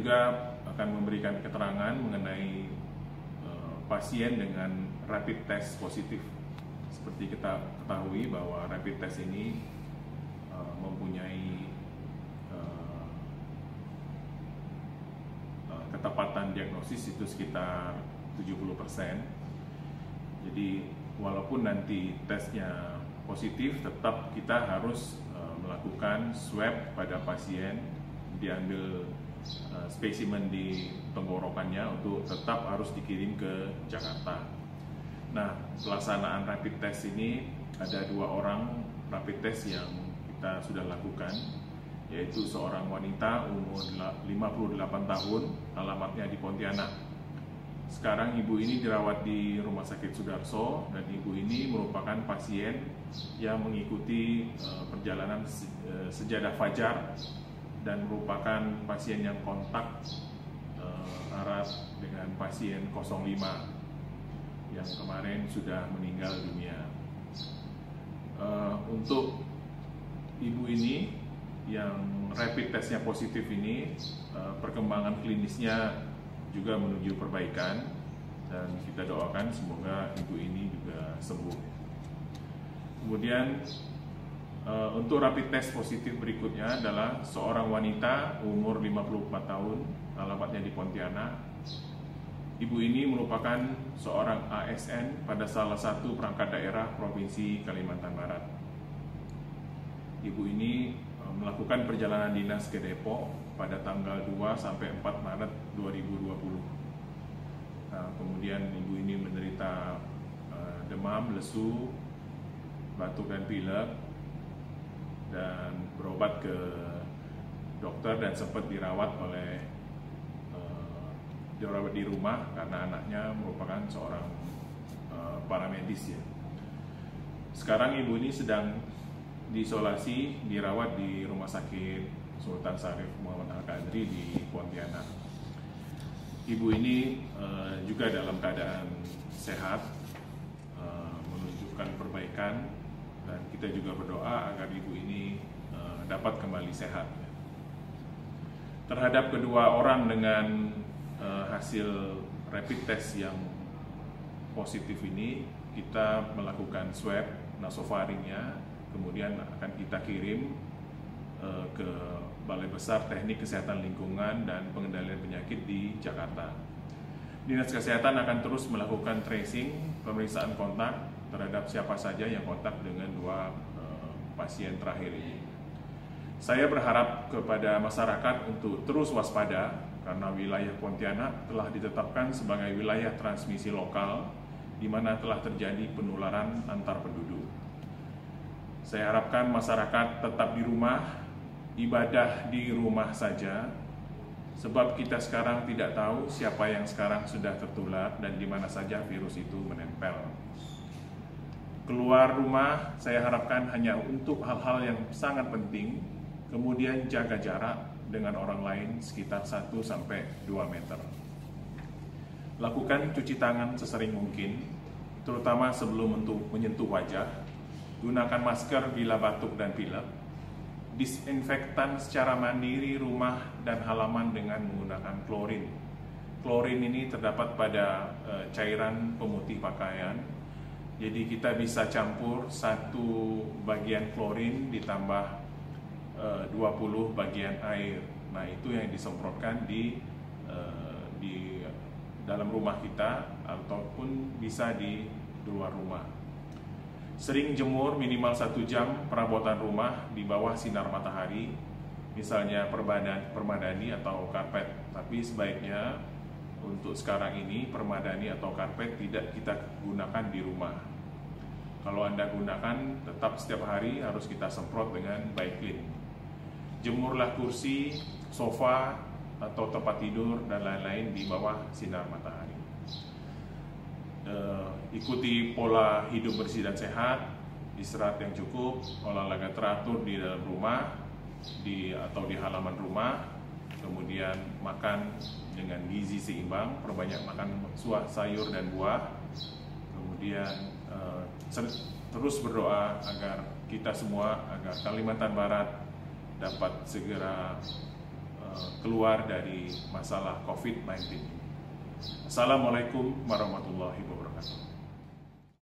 juga akan memberikan keterangan mengenai pasien dengan rapid test positif. Seperti kita ketahui bahwa rapid test ini mempunyai ketepatan diagnosis itu sekitar 70%. Jadi walaupun nanti tesnya positif, tetap kita harus melakukan swab pada pasien, diambil spesimen di tenggorokannya untuk tetap harus dikirim ke Jakarta. Nah, pelaksanaan rapid test ini ada 2 orang rapid test yang kita sudah lakukan, yaitu seorang wanita umur 58 tahun, alamatnya di Pontianak. Sekarang ibu ini dirawat di Rumah Sakit Sudarso, dan ibu ini merupakan pasien yang mengikuti perjalanan sejadah fajar dan merupakan pasien yang kontak erat dengan pasien 05 yang kemarin sudah meninggal dunia. Untuk ibu ini yang rapid testnya positif ini, perkembangan klinisnya juga menuju perbaikan, dan kita doakan semoga ibu ini juga sembuh. Kemudian untuk rapid test positif berikutnya adalah seorang wanita umur 54 tahun, alamatnya di Pontianak. Ibu ini merupakan seorang ASN pada salah satu perangkat daerah Provinsi Kalimantan Barat. Ibu ini melakukan perjalanan dinas ke Depok pada tanggal 2 sampai 4 Maret 2020. Nah, kemudian ibu ini menderita demam, lesu, batuk dan pilek, dan berobat ke dokter dan sempat dirawat di rumah karena anaknya merupakan seorang paramedis ya. Sekarang ibu ini sedang diisolasi, dirawat di Rumah Sakit Sultan Syarif Muhammad Al-Qadri di Pontianak. Ibu ini juga dalam keadaan sehat, menunjukkan perbaikan, dan kita juga berdoa agar ibu ini dapat kembali sehat. Terhadap kedua orang dengan hasil rapid test yang positif ini, kita melakukan swab nasofaringnya, kemudian akan kita kirim ke Balai Besar Teknik Kesehatan Lingkungan dan Pengendalian Penyakit di Jakarta. Dinas Kesehatan akan terus melakukan tracing, pemeriksaan kontak terhadap siapa saja yang kontak dengan 2 pasien terakhir ini. Saya berharap kepada masyarakat untuk terus waspada, karena wilayah Pontianak telah ditetapkan sebagai wilayah transmisi lokal di mana telah terjadi penularan antar penduduk. Saya harapkan masyarakat tetap di rumah, ibadah di rumah saja, sebab kita sekarang tidak tahu siapa yang sekarang sudah tertular dan di mana saja virus itu menempel. Keluar rumah saya harapkan hanya untuk hal-hal yang sangat penting, kemudian jaga jarak dengan orang lain sekitar 1-2 meter. Lakukan cuci tangan sesering mungkin, terutama sebelum menyentuh wajah. Gunakan masker bila batuk dan pilek. Disinfektan secara mandiri rumah dan halaman dengan menggunakan klorin. Klorin ini terdapat pada cairan pemutih pakaian. Jadi kita bisa campur 1 bagian klorin ditambah 20 bagian air. Nah, itu yang disemprotkan di dalam rumah kita ataupun bisa di luar rumah. Sering jemur minimal 1 jam perabotan rumah di bawah sinar matahari, misalnya permadani atau karpet. Tapi sebaiknya untuk sekarang ini permadani atau karpet tidak kita gunakan di rumah. Kalau Anda gunakan, tetap setiap hari harus kita semprot dengan Baiklin. Jemurlah kursi, sofa, atau tempat tidur dan lain-lain di bawah sinar matahari. Ikuti pola hidup bersih dan sehat, istirahat yang cukup, olahraga teratur di dalam rumah atau di halaman rumah, kemudian makan dengan gizi seimbang, perbanyak makan sayur dan buah, kemudian terus berdoa agar kita semua, agar Kalimantan Barat dapat segera keluar dari masalah COVID-19 ini. Assalamualaikum warahmatullahi wabarakatuh.